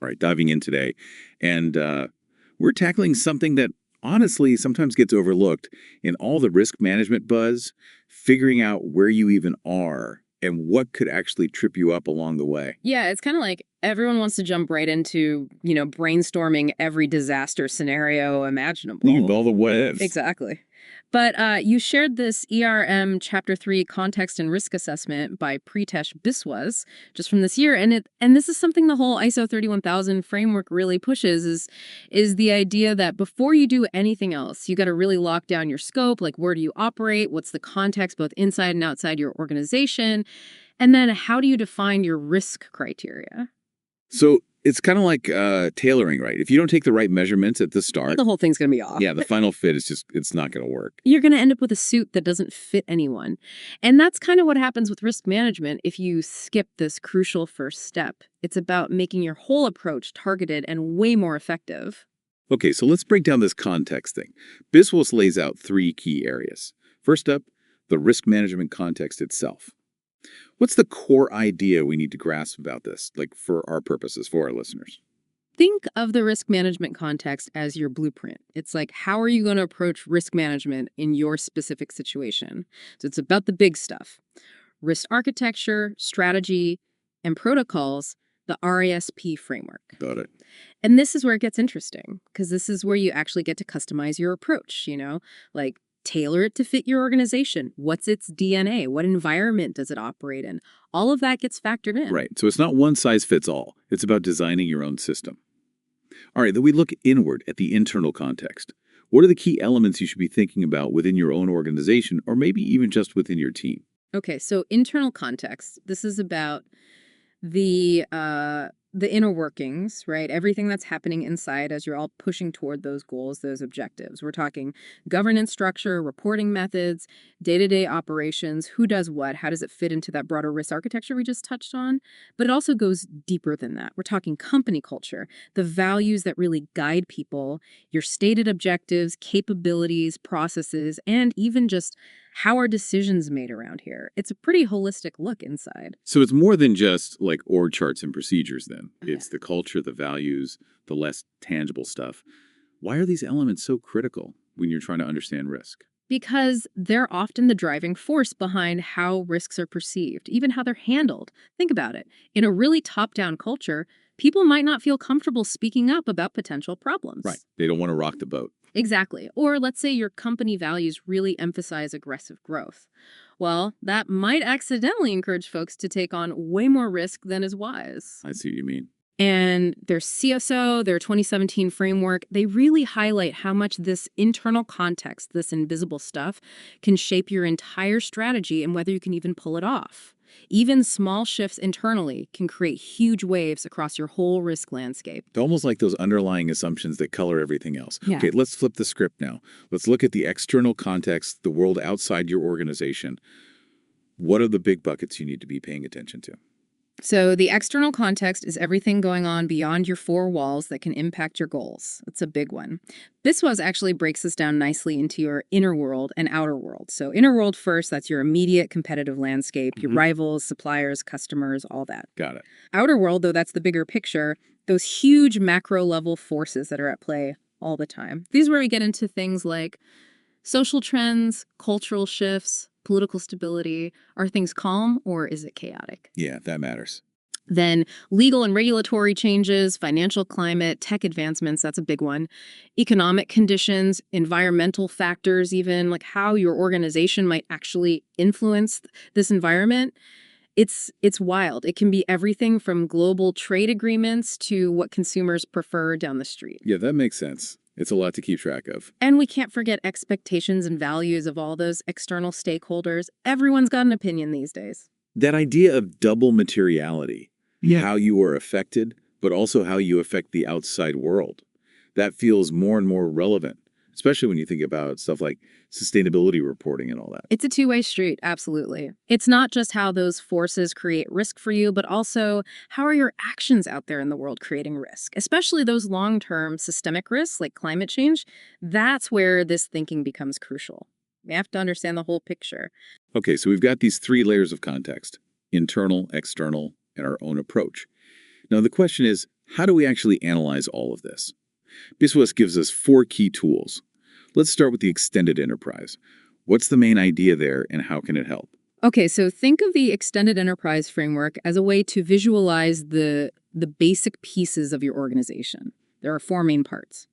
All right, diving in today. And we're tackling something that honestly sometimes gets overlooked in all the risk management buzz, figuring out where you even are and what could actually trip you up along the way. Yeah, it's kind of like everyone wants to jump right into, brainstorming every disaster scenario imaginable. All the what ifs. Exactly. But you shared this ERM Chapter 3 Context and Risk Assessment by Pritesh Biswas just from this year. And this is something the whole ISO 31000 framework really pushes is the idea that before you do anything else, you got to really lock down your scope, like where do you operate, what's the context both inside and outside your organization, and then how do you define your risk criteria? So it's kind of like tailoring, right? If you don't take the right measurements at the start, The whole thing's going to be off. yeah, the final fit is just, it's not going to work. You're going to end up with a suit that doesn't fit anyone. And that's kind of what happens with risk management if you skip this crucial first step. It's about making your whole approach targeted and way more effective. Okay, so let's break down this context thing. Biswas lays out three key areas. First up, the risk management context itself. What's the core idea we need to grasp about this, like for our purposes, for our listeners? Think of the risk management context as your blueprint. It's like, how are you going to approach risk management in your specific situation? So it's about the big stuff: risk architecture, strategy, and protocols, the RASP framework. Got it. And this is where it gets interesting, because this is where you actually get to customize your approach, like tailor it to fit your organization. What's its DNA? What environment does it operate in? All of that gets factored in. Right, so it's not one size fits all. It's about designing your own system. All right, then we look inward at the internal context. What are the key elements you should be thinking about within your own organization, or maybe even just within your team? Okay, so internal context. This is about the inner workings, right? Everything that's happening inside as you're all pushing toward those goals, those objectives. We're talking governance structure, reporting methods, day-to-day operations, who does what, how does it fit into that broader risk architecture we just touched on? But it also goes deeper than that. We're talking company culture, the values that really guide people, your stated objectives, capabilities, processes, and even just how are decisions made around here? It's a pretty holistic look inside. So it's more than just like org charts and procedures then. Okay. It's the culture, the values, the less tangible stuff. Why are these elements so critical when you're trying to understand risk? Because they're often the driving force behind how risks are perceived, even how they're handled. Think about it. In a really top-down culture, people might not feel comfortable speaking up about potential problems. Right. They don't want to rock the boat. Exactly. Or let's say your company values really emphasize aggressive growth. Well, that might accidentally encourage folks to take on way more risk than is wise. I see what you mean. And their CSO, their 2017 framework, they really highlight how much this internal context, this invisible stuff, can shape your entire strategy and whether you can even pull it off. Even small shifts internally can create huge waves across your whole risk landscape. It's almost like those underlying assumptions that color everything else. Yeah. Okay, let's flip the script now. Let's look at the external context, the world outside your organization. What are the big buckets you need to be paying attention to? So the external context is everything going on beyond your four walls that can impact your goals. It's a big one. Biswas actually breaks this down nicely into your inner world and outer world. So inner world first, that's your immediate competitive landscape, your rivals, suppliers, customers, all that. Got it. Outer world, though, that's the bigger picture, those huge macro level forces that are at play all the time. These are where we get into things like social trends, cultural shifts, political stability. Are things calm or is it chaotic? Yeah, that matters. Then legal and regulatory changes, financial climate, tech advancements, that's a big one. Economic conditions, environmental factors, even like how your organization might actually influence this environment. It's wild. It can be everything from global trade agreements to what consumers prefer down the street. Yeah, that makes sense. It's a lot to keep track of. And we can't forget expectations and values of all those external stakeholders. Everyone's got an opinion these days. That idea of double materiality, how you are affected, but also how you affect the outside world, that feels more and more relevant, especially when you think about stuff like sustainability reporting and all that. It's a two-way street, absolutely. It's not just how those forces create risk for you, but also how are your actions out there in the world creating risk, especially those long-term systemic risks like climate change. That's where this thinking becomes crucial. We have to understand the whole picture. Okay, so we've got these three layers of context: internal, external, and our own approach. Now the question is, how do we actually analyze all of this? BISWAS gives us 4 key tools. Let's start with the extended enterprise. What's the main idea there and how can it help? Okay, so think of the extended enterprise framework as a way to visualize the basic pieces of your organization. There are 4 main parts.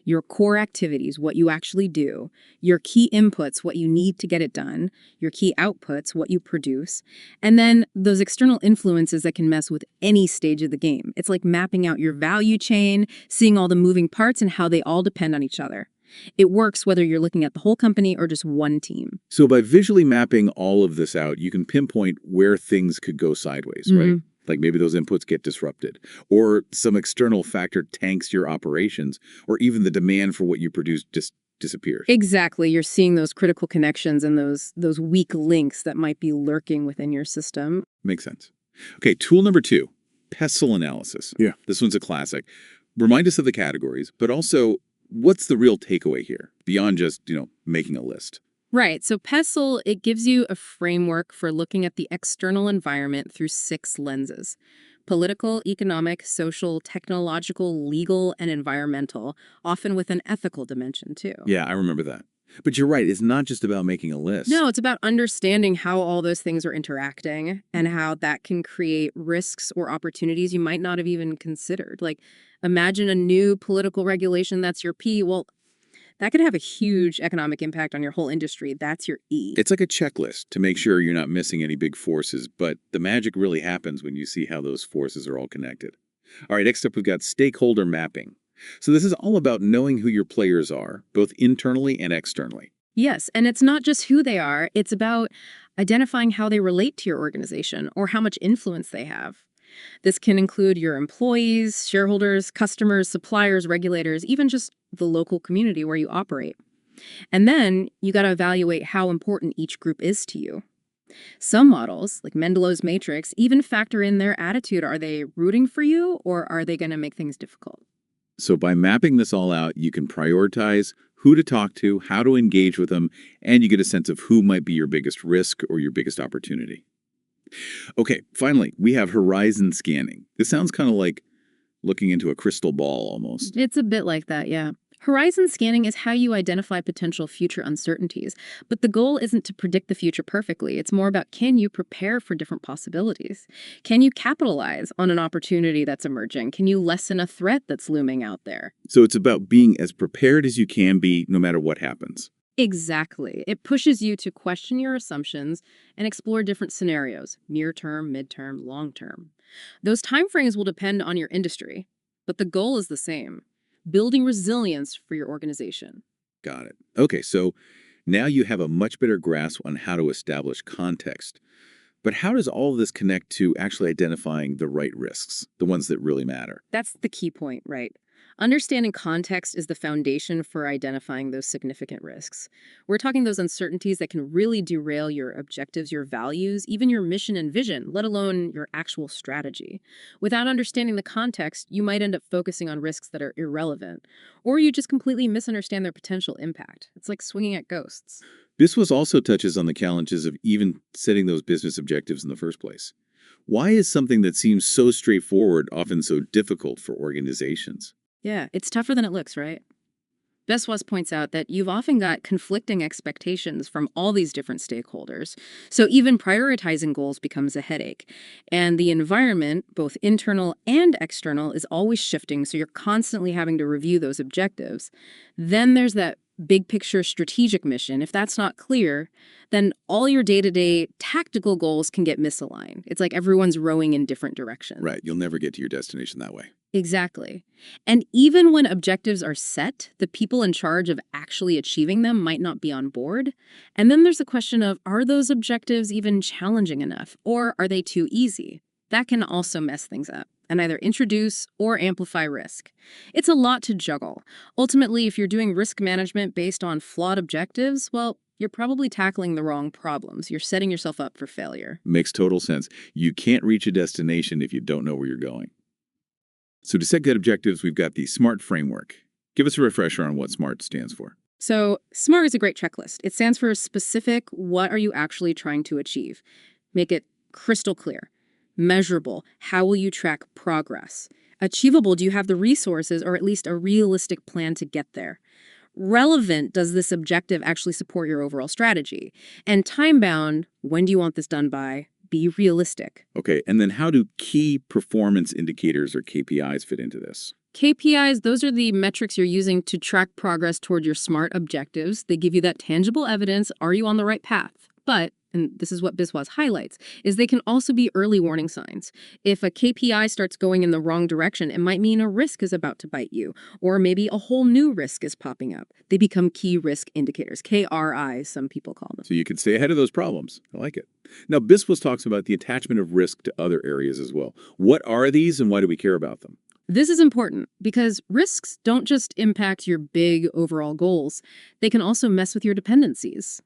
Your core activities, what you actually do, your key inputs, what you need to get it done, your key outputs, what you produce, and then those external influences that can mess with any stage of the game. It's like mapping out your value chain, seeing all the moving parts and how they all depend on each other. It works whether you're looking at the whole company or just one team. So by visually mapping all of this out, you can pinpoint where things could go sideways, right? Like maybe those inputs get disrupted, or some external factor tanks your operations, or even the demand for what you produce just disappears. Exactly. You're seeing those critical connections and those weak links that might be lurking within your system. Makes sense. Okay, tool number 2, pestle analysis. Yeah. This one's a classic. Remind us of the categories, but also what's the real takeaway here beyond just, making a list? Right. So PESTLE, it gives you a framework for looking at the external environment through 6 lenses: political, economic, social, technological, legal, and environmental, often with an ethical dimension too. Yeah, I remember that. But you're right, it's not just about making a list. No, it's about understanding how all those things are interacting and how that can create risks or opportunities you might not have even considered. Like, imagine a new political regulation that's your P. Well, that could have a huge economic impact on your whole industry. That's your E. It's like a checklist to make sure you're not missing any big forces, but the magic really happens when you see how those forces are all connected. All right, next up we've got stakeholder mapping. So this is all about knowing who your players are, both internally and externally. Yes, and it's not just who they are. It's about identifying how they relate to your organization or how much influence they have. This can include your employees, shareholders, customers, suppliers, regulators, even just the local community where you operate. And then you got to evaluate how important each group is to you. Some models, like Mendelow's matrix, even factor in their attitude. Are they rooting for you or are they going to make things difficult? So by mapping this all out, you can prioritize who to talk to, how to engage with them, and you get a sense of who might be your biggest risk or your biggest opportunity. Okay, finally, we have horizon scanning. This sounds kind of like looking into a crystal ball almost. It's a bit like that, yeah. Horizon scanning is how you identify potential future uncertainties, but the goal isn't to predict the future perfectly. It's more about, can you prepare for different possibilities? Can you capitalize on an opportunity that's emerging? Can you lessen a threat that's looming out there? So it's about being as prepared as you can be no matter what happens. Exactly. It pushes you to question your assumptions and explore different scenarios: near term, midterm, long term. Those timeframes will depend on your industry, but the goal is the same: building resilience for your organization. Got it. Okay, so now you have a much better grasp on how to establish context. But how does all of this connect to actually identifying the right risks, the ones that really matter? That's the key point, right? Understanding context is the foundation for identifying those significant risks. We're talking those uncertainties that can really derail your objectives, your values, even your mission and vision, let alone your actual strategy. Without understanding the context, you might end up focusing on risks that are irrelevant, or you just completely misunderstand their potential impact. It's like swinging at ghosts. BISWAS also touches on the challenges of even setting those business objectives in the first place. Why is something that seems so straightforward often so difficult for organizations? Yeah, it's tougher than it looks, right? Beswas points out that you've often got conflicting expectations from all these different stakeholders, so even prioritizing goals becomes a headache. And the environment, both internal and external, is always shifting, so you're constantly having to review those objectives. Then there's that big picture strategic mission. If that's not clear, then all your day-to-day tactical goals can get misaligned. It's like everyone's rowing in different directions. Right, you'll never get to your destination that way. Exactly. And even when objectives are set, the people in charge of actually achieving them might not be on board. And then there's the question of, are those objectives even challenging enough, or are they too easy? That can also mess things up and either introduce or amplify risk. It's a lot to juggle. Ultimately, if you're doing risk management based on flawed objectives, well, you're probably tackling the wrong problems. You're setting yourself up for failure. Makes total sense. You can't reach a destination if you don't know where you're going. So to set good objectives, we've got the SMART framework. Give us a refresher on what SMART stands for. So SMART is a great checklist. It stands for specific, what are you actually trying to achieve? Make it crystal clear. Measurable. How will you track progress? Achievable. Do you have the resources or at least a realistic plan to get there? Relevant. Does this objective actually support your overall strategy? And time-bound. When do you want this done by? Be realistic. Okay, and then how do key performance indicators or KPIs fit into this? KPIs, those are the metrics you're using to track progress toward your SMART objectives. They give you that tangible evidence. Are you on the right path? But, and this is what Biswas highlights, is they can also be early warning signs. If a KPI starts going in the wrong direction, it might mean a risk is about to bite you, or maybe a whole new risk is popping up. They become key risk indicators, KRIs, some people call them. So you can stay ahead of those problems. I like it. Now, Biswas talks about the attachment of risk to other areas as well. What are these and why do we care about them? This is important because risks don't just impact your big overall goals. They can also mess with your dependencies.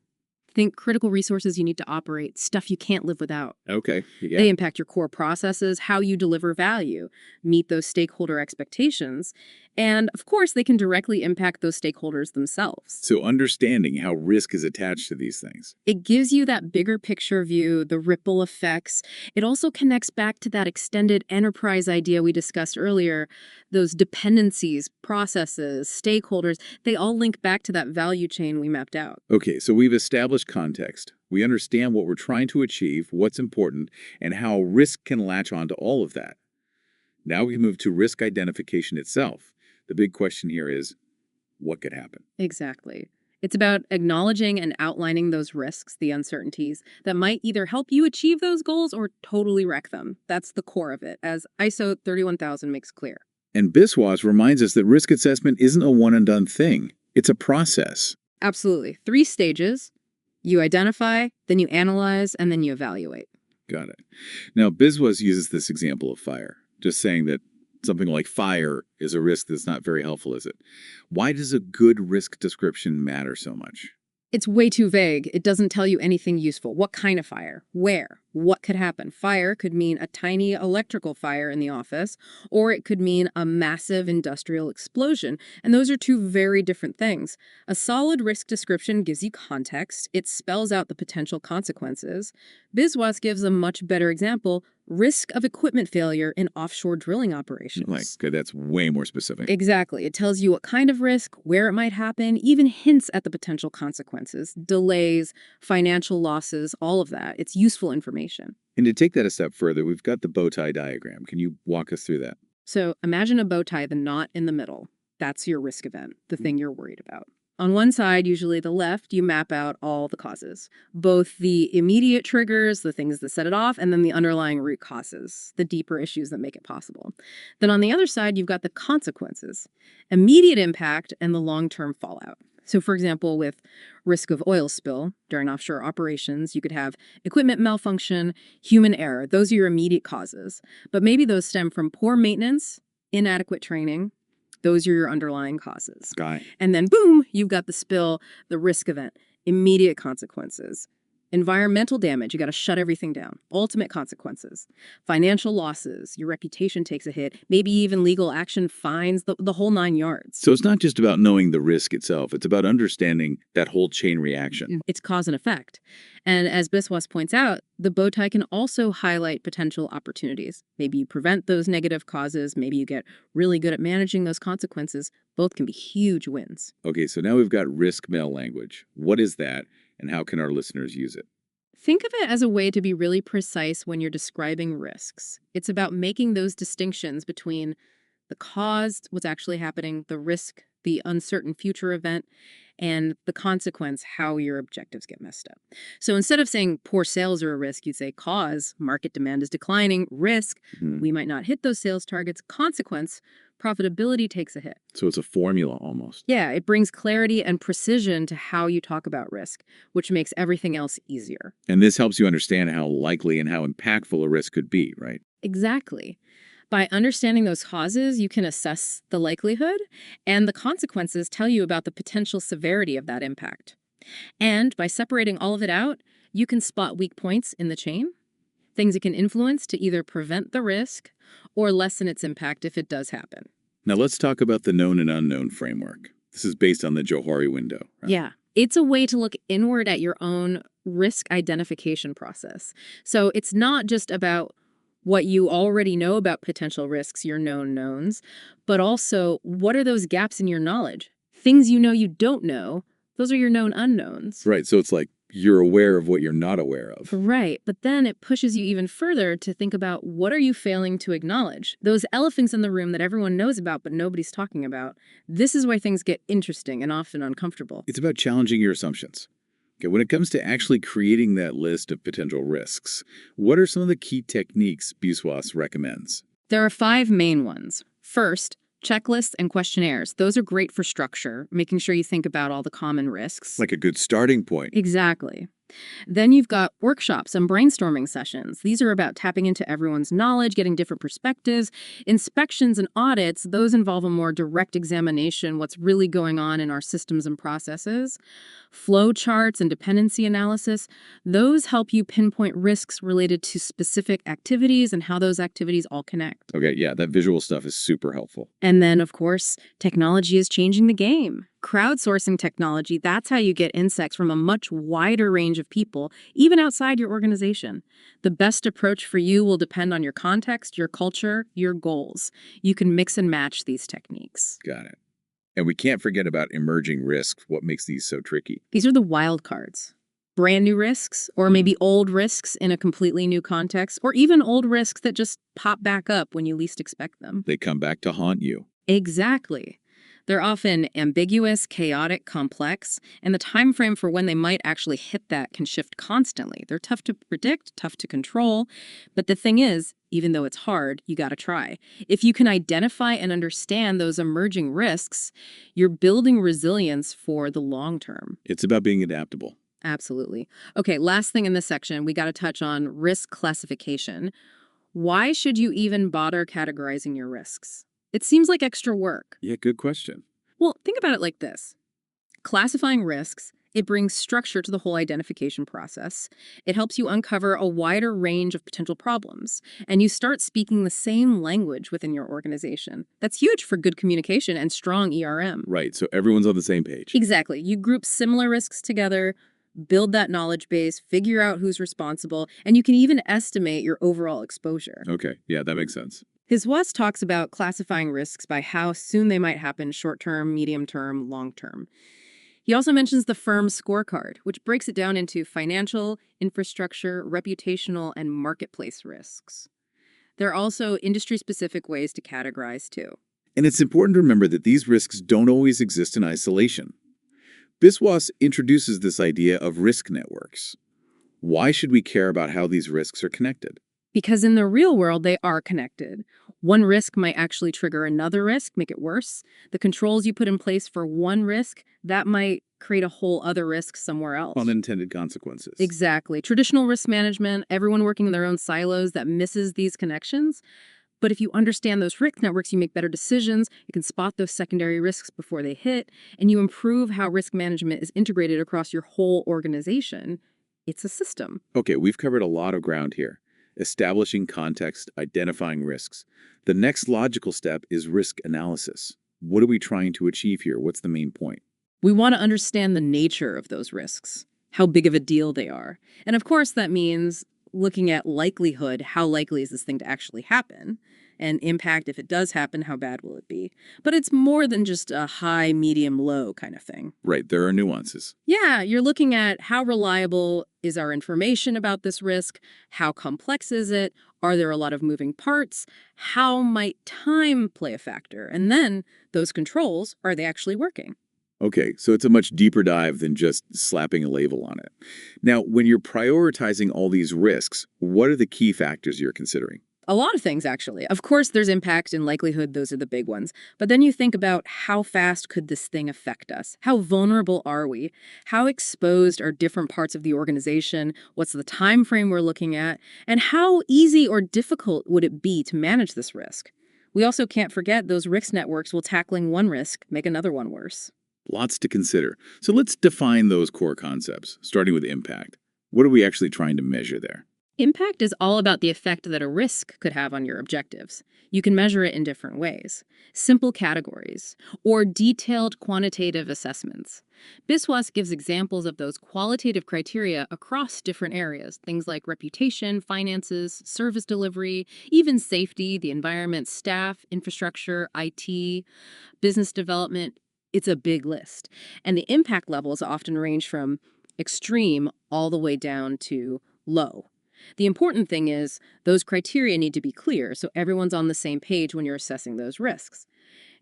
Think critical resources you need to operate, stuff you can't live without. Okay, yeah. They impact your core processes, how you deliver value, meet those stakeholder expectations, and of course, they can directly impact those stakeholders themselves. So understanding how risk is attached to these things. It gives you that bigger picture view, the ripple effects. It also connects back to that extended enterprise idea we discussed earlier. Those dependencies, processes, stakeholders, they all link back to that value chain we mapped out. Okay, so we've established context. We understand what we're trying to achieve, what's important, and how risk can latch onto all of that. Now we move to risk identification itself. The big question here is, what could happen? Exactly. It's about acknowledging and outlining those risks, the uncertainties, that might either help you achieve those goals or totally wreck them. That's the core of it, as ISO 31000 makes clear. And Biswas reminds us that risk assessment isn't a one-and-done thing. It's a process. Absolutely. 3 stages. You identify, then you analyze, and then you evaluate. Got it. Now, Biswas uses this example of fire, just saying that something like fire is a risk that's not very helpful, is it? Why does a good risk description matter so much? It's way too vague. It doesn't tell you anything useful. What kind of fire? Where? What could happen? Fire could mean a tiny electrical fire in the office, or it could mean a massive industrial explosion. And those are 2 very different things. A solid risk description gives you context. It spells out the potential consequences. Biswas gives a much better example: risk of equipment failure in offshore drilling operations. Okay, that's way more specific. Exactly. It tells you what kind of risk, where it might happen, even hints at the potential consequences, delays, financial losses, all of that. It's useful information. And to take that a step further, we've got the bow tie diagram. Can you walk us through that? So imagine a bow tie, the knot in the middle. That's your risk event, the thing you're worried about. On one side, usually the left, you map out all the causes, both the immediate triggers, the things that set it off, and then the underlying root causes, the deeper issues that make it possible. Then on the other side, you've got the consequences, immediate impact, and the long-term fallout. So for example, with risk of oil spill during offshore operations, you could have equipment malfunction, human error. Those are your immediate causes. But maybe those stem from poor maintenance, inadequate training. Those are your underlying causes. And then boom, you've got the spill, the risk event, immediate consequences. Environmental damage, you got to shut everything down. Ultimate consequences. Financial losses, your reputation takes a hit. Maybe even legal action, fines, the whole 9 yards. So it's not just about knowing the risk itself. It's about understanding that whole chain reaction. It's cause and effect. And as Biswas points out, the bow tie can also highlight potential opportunities. Maybe you prevent those negative causes. Maybe you get really good at managing those consequences. Both can be huge wins. Okay, so now we've got risk mail language. What is that, and how can our listeners use it? Think of it as a way to be really precise when you're describing risks. It's about making those distinctions between the cause, what's actually happening, the risk, the uncertain future event, and the consequence, how your objectives get messed up. So instead of saying poor sales are a risk, you'd say cause, market demand is declining, risk, we might not hit those sales targets, consequence, profitability takes a hit. So it's a formula almost. Yeah, it brings clarity and precision to how you talk about risk, which makes everything else easier. And this helps you understand how likely and how impactful a risk could be, right? Exactly. By understanding those causes, you can assess the likelihood, and the consequences tell you about the potential severity of that impact. And by separating all of it out, you can spot weak points in the chain, things it can influence to either prevent the risk or lessen its impact if it does happen. Now let's talk about the known and unknown framework. This is based on the Johari window, right? Yeah. It's a way to look inward at your own risk identification process. So it's not just about What you already know about potential risks, your known knowns, but also what are those gaps in your knowledge? Things you know you don't know, those are your known unknowns. Right, so it's like you're aware of what you're not aware of. Right, but then it pushes you even further to think about what are you failing to acknowledge? Those elephants in the room that everyone knows about but nobody's talking about. This is why things get interesting and often uncomfortable. It's about challenging your assumptions. Okay, when it comes to actually creating that list of potential risks, what are some of the key techniques Biswas recommends? There are 5 main ones. First, checklists and questionnaires. Those are great for structure, making sure you think about all the common risks. Like a good starting point. Exactly. Then you've got workshops and brainstorming sessions. These are about tapping into everyone's knowledge, getting different perspectives. Inspections and audits, those involve a more direct examination, what's really going on in our systems and processes. Flow charts and dependency analysis, those help you pinpoint risks related to specific activities and how those activities all connect. Okay, yeah, that visual stuff is super helpful. And then, of course, technology is changing the game. Crowdsourcing technology, that's how you get insights from a much wider range of people, even outside your organization. The best approach for you will depend on your context, your culture, your goals. You can mix and match these techniques. Got it. And we can't forget about emerging risks. What makes these so tricky? These are the wild cards. Brand new risks, or maybe old risks in a completely new context, or even old risks that just pop back up when you least expect them. They come back to haunt you. Exactly. They're often ambiguous, chaotic, complex, and the time frame for when they might actually hit that can shift constantly. They're tough to predict, tough to control, but the thing is, even though it's hard, you gotta try. If you can identify and understand those emerging risks, you're building resilience for the long term. It's about being adaptable. Absolutely. Okay, last thing in this section, we gotta touch on risk classification. Why should you even bother categorizing your risks? It seems like extra work. Yeah, good question. Well, think about it like this. Classifying risks, it brings structure to the whole identification process. It helps you uncover a wider range of potential problems, and you start speaking the same language within your organization. That's huge for good communication and strong ERM. Right, so everyone's on the same page. Exactly. You group similar risks together, build that knowledge base, figure out who's responsible, and you can even estimate your overall exposure. Okay, yeah, that makes sense. Biswas talks about classifying risks by how soon they might happen, short-term, medium-term, long-term. He also mentions the firm scorecard, which breaks it down into financial, infrastructure, reputational, and marketplace risks. There are also industry-specific ways to categorize, too. And it's important to remember that these risks don't always exist in isolation. Biswas introduces this idea of risk networks. Why should we care about how these risks are connected? Because in the real world, they are connected. One risk might actually trigger another risk, make it worse. The controls you put in place for one risk, that might create a whole other risk somewhere else. Unintended consequences. Exactly. Traditional risk management, everyone working in their own silos, that misses these connections. But if you understand those risk networks, you make better decisions, you can spot those secondary risks before they hit, and you improve how risk management is integrated across your whole organization. It's a system. Okay, we've covered a lot of ground here. Establishing context, identifying risks. The next logical step is risk analysis. What are we trying to achieve here? What's the main point? We want to understand the nature of those risks, how big of a deal they are. And of course, that means looking at likelihood, how likely is this thing to actually happen? And impact, if it does happen, how bad will it be? But it's more than just a high, medium, low kind of thing. Right, there are nuances. Yeah, you're looking at how reliable is our information about this risk? How complex is it? Are there a lot of moving parts? How might time play a factor? And then those controls, are they actually working? Okay, so it's a much deeper dive than just slapping a label on it. Now, when you're prioritizing all these risks, what are the key factors you're considering? A lot of things, actually. Of course, there's impact and likelihood. Those are the big ones. But then you think about how fast could this thing affect us? How vulnerable are we? How exposed are different parts of the organization? What's the time frame we're looking at? And how easy or difficult would it be to manage this risk? We also can't forget those risk networks will tackling one risk make another one worse. Lots to consider. So let's define those core concepts, starting with impact. What are we actually trying to measure there? Impact is all about the effect that a risk could have on your objectives. You can measure it in different ways: simple categories or detailed quantitative assessments. Biswas gives examples of those qualitative criteria across different areas, things like reputation, finances, service delivery, even safety, the environment, staff, infrastructure, IT, business development. It's a big list. And the impact levels often range from extreme all the way down to low. The important thing is those criteria need to be clear so everyone's on the same page when you're assessing those risks.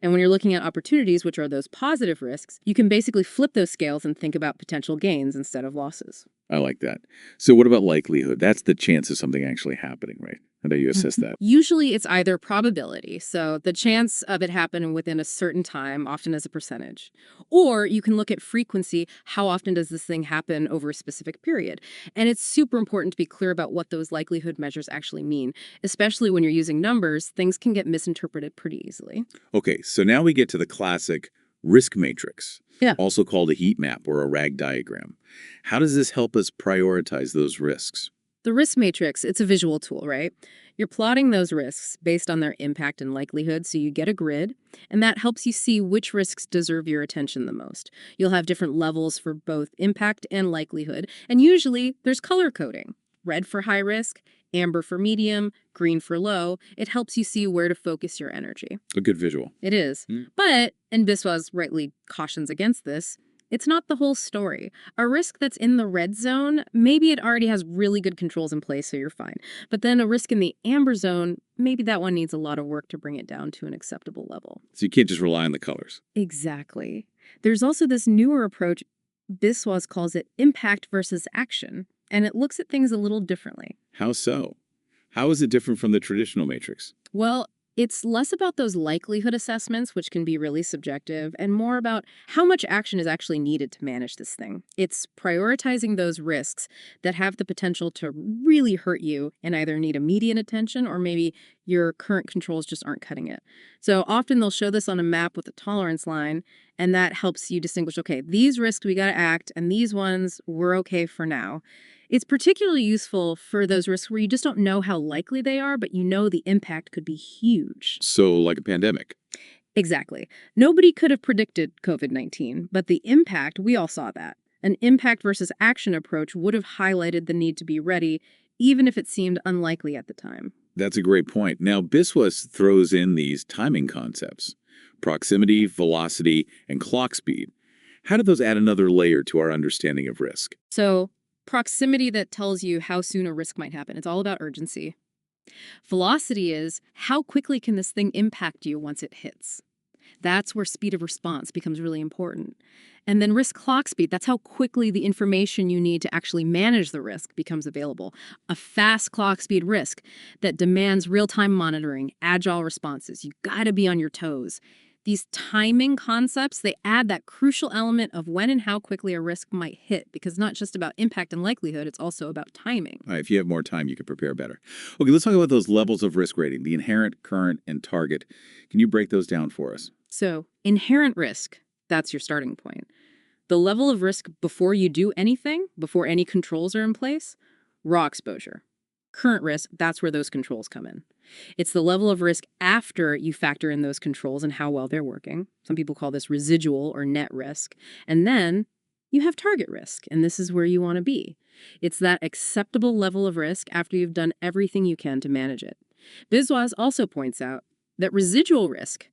And when you're looking at opportunities, which are those positive risks, you can basically flip those scales and think about potential gains instead of losses. I like that. So what about likelihood? That's the chance of something actually happening, right? How do you assess that? Usually it's either probability, so the chance of it happening within a certain time, often as a percentage, or you can look at frequency. How often does this thing happen over a specific period? And it's super important to be clear about what those likelihood measures actually mean, especially when you're using numbers. Things can get misinterpreted pretty easily. Okay, so now we get to the classic risk matrix, Yeah. also called a heat map or a RAG diagram. How does this help us prioritize those risks? The risk matrix, it's a visual tool, right? You're plotting those risks based on their impact and likelihood, so you get a grid, and that helps you see which risks deserve your attention the most. You'll have different levels for both impact and likelihood, and usually there's color coding. Red for high risk, amber for medium, green for low. It helps you see where to focus your energy. A good visual. It is. But, and Biswas rightly cautions against this, it's not the whole story. A risk that's in the red zone, maybe it already has really good controls in place, so you're fine. But then a risk in the amber zone, maybe that one needs a lot of work to bring it down to an acceptable level. So you can't just rely on the colors. Exactly. There's also this newer approach. Biswas calls it impact versus action, and it looks at things a little differently. How so? How is it different from the traditional matrix? Well, it's less about those likelihood assessments, which can be really subjective, and more about how much action is actually needed to manage this thing. It's prioritizing those risks that have the potential to really hurt you and either need immediate attention or maybe your current controls just aren't cutting it. So often they'll show this on a map with a tolerance line, and that helps you distinguish, okay, these risks we got to act, and these ones we're okay for now. It's particularly useful for those risks where you just don't know how likely they are, but you know the impact could be huge. So, like a pandemic. Exactly. Nobody could have predicted COVID-19, but the impact, we all saw that. An impact versus action approach would have highlighted the need to be ready, even if it seemed unlikely at the time. That's a great point. Now, Biswas throws in these timing concepts: proximity, velocity, and clock speed. How do those add another layer to our understanding of risk? So, proximity, that tells you how soon a risk might happen. It's all about urgency. Velocity is how quickly can this thing impact you once it hits. That's where speed of response becomes really important. And then risk clock speed, that's how quickly the information you need to actually manage the risk becomes available. A fast clock speed risk that demands real-time monitoring, agile responses. You gotta be on your toes. These timing concepts, they add that crucial element of when and how quickly a risk might hit, because it's not just about impact and likelihood, it's also about timing. All right, if you have more time, you can prepare better. Okay, let's talk about those levels of risk rating: the inherent, current, and target. Can you break those down for us? So, inherent risk, that's your starting point. The level of risk before you do anything, before any controls are in place, raw exposure. Current risk, that's where those controls come in. It's the level of risk after you factor in those controls and how well they're working. Some people call this residual or net risk. And then you have target risk, and this is where you want to be. It's that acceptable level of risk after you've done everything you can to manage it. Biswas also points out that residual risk,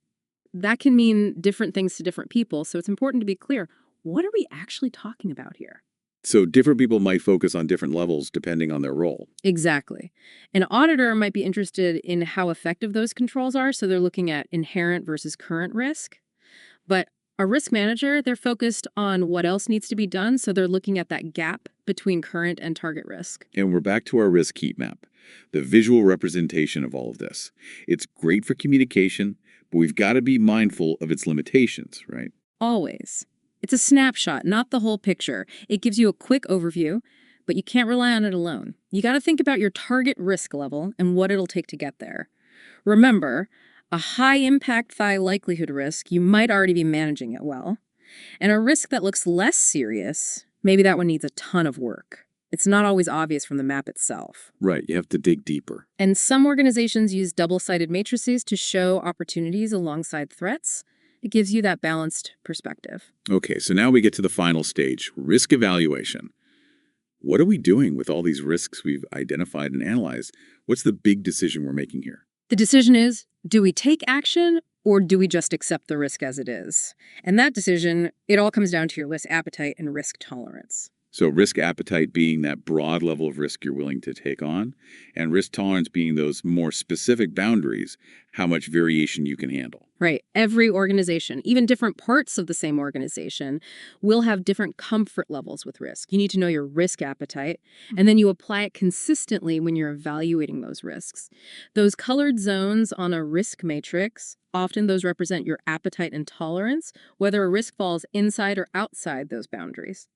that can mean different things to different people, so it's important to be clear. What are we actually talking about here? So different people might focus on different levels depending on their role. Exactly. An auditor might be interested in how effective those controls are, so they're looking at inherent versus current risk. But a risk manager, they're focused on what else needs to be done, so they're looking at that gap between current and target risk. And we're back to our risk heat map, the visual representation of all of this. It's great for communication, but we've got to be mindful of its limitations, right? Always. It's a snapshot, not the whole picture. It gives you a quick overview, but you can't rely on it alone. You got to think about your target risk level and what it'll take to get there. Remember, a high impact, high likelihood risk, you might already be managing it well. And a risk that looks less serious, maybe that one needs a ton of work. It's not always obvious from the map itself. Right, you have to dig deeper. And some organizations use double-sided matrices to show opportunities alongside threats. It gives you that balanced perspective. Okay, so now we get to the final stage, risk evaluation. What are we doing with all these risks we've identified and analyzed? What's the big decision we're making here? The decision is, do we take action or do we just accept the risk as it is? And that decision, it all comes down to your risk appetite and risk tolerance. So risk appetite being that broad level of risk you're willing to take on, and risk tolerance being those more specific boundaries, how much variation you can handle. Right. Every organization, even different parts of the same organization, will have different comfort levels with risk. You need to know your risk appetite, and then you apply it consistently when you're evaluating those risks. Those colored zones on a risk matrix, often those represent your appetite and tolerance, whether a risk falls inside or outside those boundaries.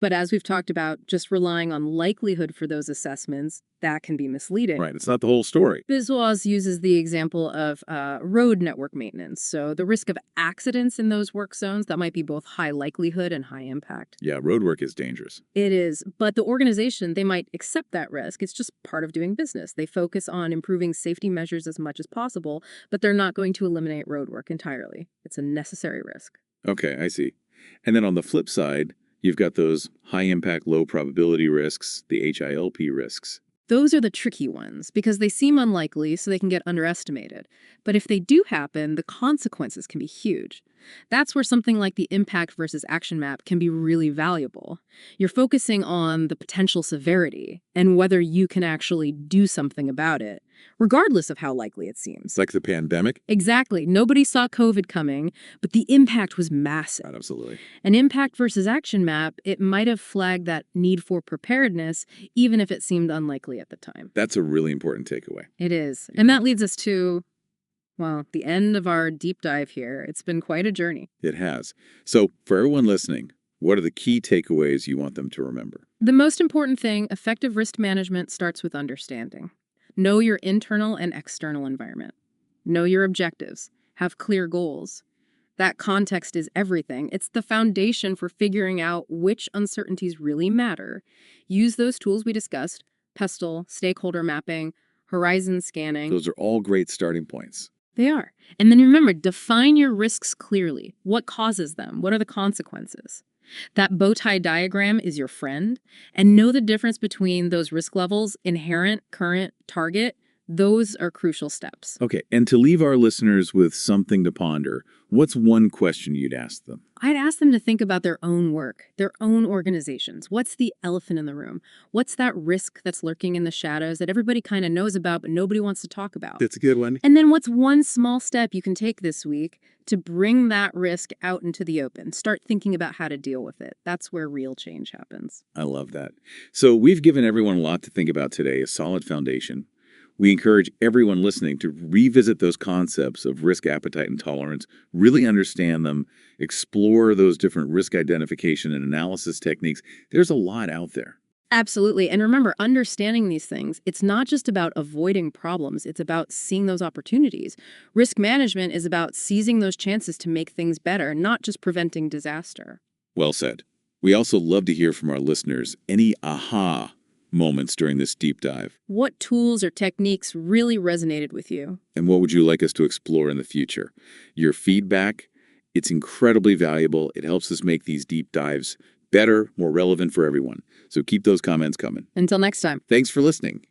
But as we've talked about, just relying on likelihood for those assessments, that can be misleading. Right, it's not the whole story. Biswas uses the example of road network maintenance. So the risk of accidents in those work zones, that might be both high likelihood and high impact. Yeah, road work is dangerous. It is. But the organization, they might accept that risk. It's just part of doing business. They focus on improving safety measures as much as possible, but they're not going to eliminate road work entirely. It's a necessary risk. Okay, I see. And then on the flip side, you've got those high-impact, low-probability risks, the HILP risks. Those are the tricky ones because they seem unlikely, so they can get underestimated. But if they do happen, the consequences can be huge. That's where something like the impact versus action map can be really valuable. You're focusing on the potential severity and whether you can actually do something about it, regardless of how likely it seems. Like the pandemic? Exactly. Nobody saw COVID coming, but the impact was massive. Right, absolutely. An impact versus action map, it might have flagged that need for preparedness, even if it seemed unlikely at the time. That's a really important takeaway. It is. And that leads us to, well, the end of our deep dive here. It's been quite a journey. It has. So for everyone listening, what are the key takeaways you want them to remember? The most important thing, effective risk management, starts with understanding. Know your internal and external environment. Know your objectives. Have clear goals. That context is everything. It's the foundation for figuring out which uncertainties really matter. Use those tools we discussed, PESTLE, stakeholder mapping, horizon scanning. Those are all great starting points. They are. And then remember, define your risks clearly. What causes them? What are the consequences? That bow tie diagram is your friend. And know the difference between those risk levels, inherent, current, target. Those are crucial steps. Okay, and to leave our listeners with something to ponder, what's one question you'd ask them? I'd ask them to think about their own work, their own organizations. What's the elephant in the room? What's that risk that's lurking in the shadows that everybody kind of knows about but nobody wants to talk about? That's a good one. And then what's one small step you can take this week to bring that risk out into the open? Start thinking about how to deal with it. That's where real change happens. I love that. So we've given everyone a lot to think about today, a solid foundation. We encourage everyone listening to revisit those concepts of risk appetite and tolerance, really understand them, explore those different risk identification and analysis techniques. There's a lot out there. Absolutely. And remember, understanding these things, it's not just about avoiding problems. It's about seeing those opportunities. Risk management is about seizing those chances to make things better, not just preventing disaster. Well said. We also love to hear from our listeners any aha moments during this deep dive. What tools or techniques really resonated with you? And what would you like us to explore in the future? Your feedback, it's incredibly valuable. It helps us make these deep dives better, more relevant for everyone. So keep those comments coming. Until next time. Thanks for listening.